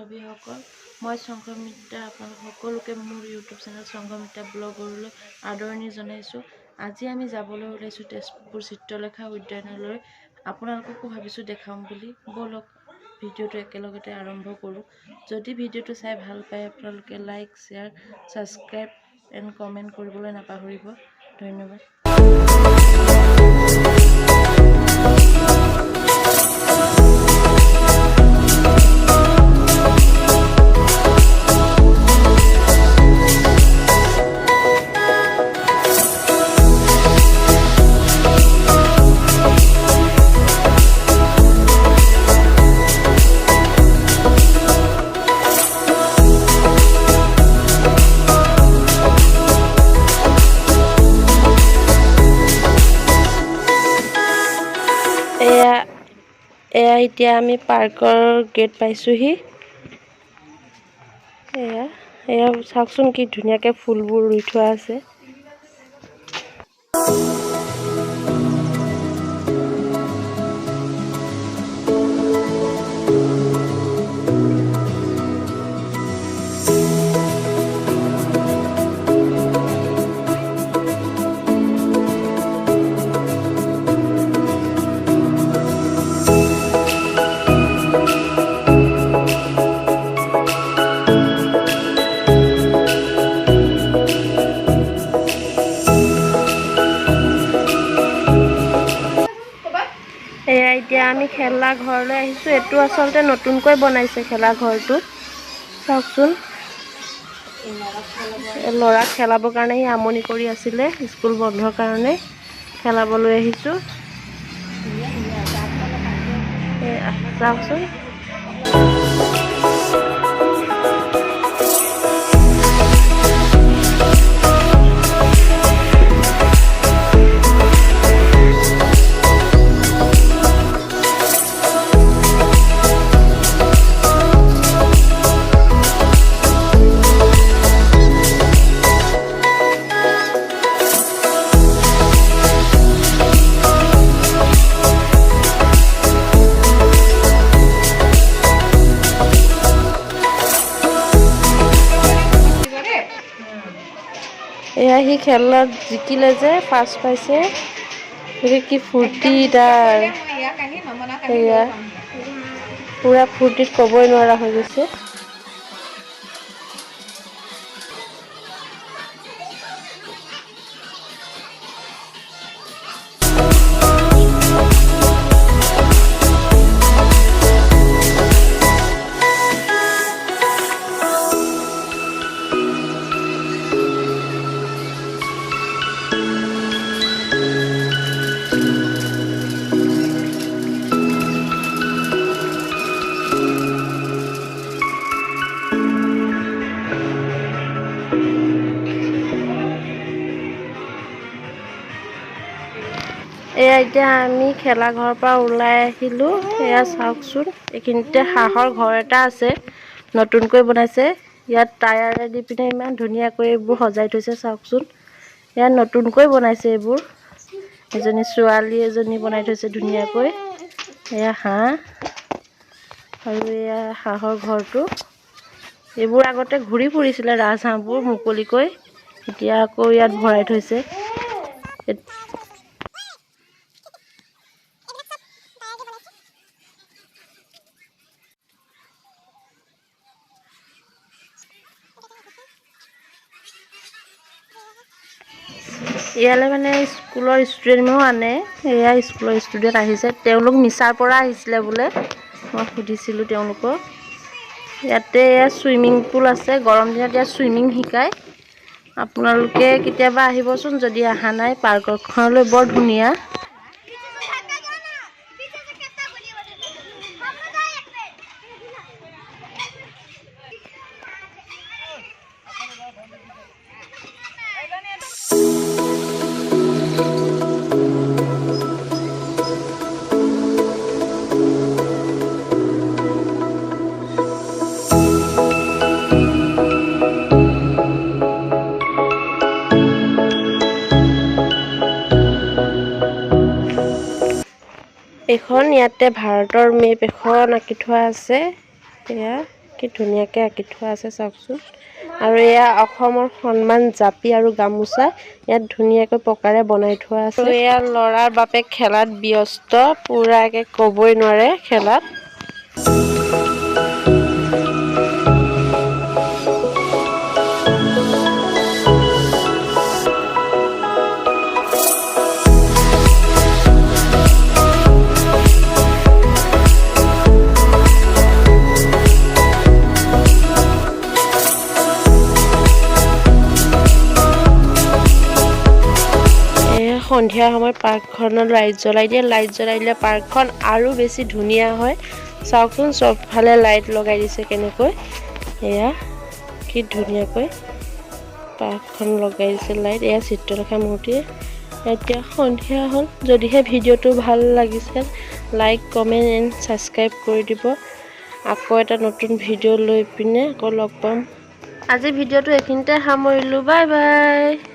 বান্ধৱীসকল, মই সংঘমিত্ৰা আপোনালোক সকলোকে মোৰ ইউটিউব চেনেল সংঘমিত্ৰা ব্লগলৈ আদৰণি জনাইছোঁ। আজি আমি যাবলৈ ওলাইছোঁ তেজপুৰ চিত্ৰলেখা উদ্যানলৈ। আপোনালোককো ভাবিছোঁ দেখাম বুলি। ব'লক ভিডিঅ'টো একেলগতে আৰম্ভ কৰোঁ। যদি ভিডিঅ'টো চাই ভাল পায় আপোনালোকে like, share, subscribe and comment কৰিবলৈ নাপাহৰিব। ধন্যবাদ। এয়া এতিয়া আমি পাৰ্কৰ গেট পাইছোঁহি। এয়া চাওকচোন কি ধুনীয়াকৈ ফুলবোৰ ৰুই থোৱা আছে। এয়া এতিয়া আমি খেলা ঘৰলৈ আহিছোঁ। এইটো আচলতে নতুনকৈ বনাইছে খেলা ঘৰটো। চাওকচোন, ল'ৰাক খেলাবৰ কাৰণে সি আমনি কৰি আছিলে, স্কুল বন্ধৰ কাৰণে খেলাবলৈ আহিছোঁ। চাওকচোন, এয়া সি খেলত জিকিলে যে, ফাৰ্ষ্ট পাইছে। কি ফূৰ্তি তাৰ! এয়া পুৰা ফূৰ্তিত ক'বই নোৱাৰা হৈ গৈছে। এয়া এতিয়া আমি খেলা ঘৰৰ পৰা ওলাই আহিলোঁ। এয়া চাওকচোন, এইখিনিতে হাঁহৰ ঘৰ এটা আছে, নতুনকৈ বনাইছে। ইয়াত টায়াৰে দি পিনে ইমান ধুনীয়াকৈ এইবোৰ সজাই থৈছে। চাওকচোন, ইয়াত নতুনকৈ বনাইছে এইবোৰ। এজনী ছোৱালী এজনী বনাই থৈছে ধুনীয়াকৈ। এয়া হাঁহ, আৰু এয়া হাঁহৰ ঘৰটো। এইবোৰ আগতে ঘূৰি ফুৰিছিলে ৰাজহাঁহবোৰ মুকলিকৈ, এতিয়া আকৌ ইয়াত ভৰাই থৈছে। ইয়ালৈ মানে স্কুলৰ ষ্টুডেণ্টেও আনে। এয়া স্কুলৰ ষ্টুডেণ্ট আহিছে, তেওঁলোক মিছাৰ পৰা আহিছিলে বোলে। মই সুধিছিলোঁ তেওঁলোকক। ইয়াতে এয়া চুইমিং পুল আছে, গৰম দিনত ইয়াত চুইমিং শিকায়। আপোনালোকে কেতিয়াবা আহিবচোন যদি অহা নাই। পাৰ্কখনলৈ বৰ ধুনীয়া। এখন ইয়াতে ভাৰতৰ মেপ এখন আঁকি থোৱা আছে। এয়া কি ধুনীয়াকৈ আঁকি থোৱা আছে চাওকচোন। আৰু এয়া অসমৰ সন্মান জাপি আৰু গামোচা ইয়াত ধুনীয়াকৈ পকাৰে বনাই থোৱা আছে। আৰু এয়া ল'ৰাৰ বাপেক খেলাত ব্যস্ত, পুৰাকে ক'বই নোৱাৰে খেলাত। সন্ধিয়া সময়ত পাৰ্কখনত লাইট জ্বলাই দিয়ে। লাইট জ্বলাই দিলে পাৰ্কখন আৰু বেছি ধুনীয়া হয়। চাওকচোন চবফালে লাইট লগাই দিছে কেনেকৈ। এয়া কি ধুনীয়াকৈ পাৰ্কখন লগাই দিছে লাইট। এয়া চিত্ৰলেখা মূৰ্তি। এতিয়া সন্ধিয়া হ'ল। যদিহে ভিডিঅ'টো ভাল লাগিছে লাইক কমেণ্ট এণ্ড ছাবস্ক্ৰাইব কৰি দিব। আকৌ এটা নতুন ভিডিঅ' লৈ পিনে আকৌ লগ পাম। আজি ভিডিঅ'টো এইখিনিতে সামৰিলোঁ। Bye bye.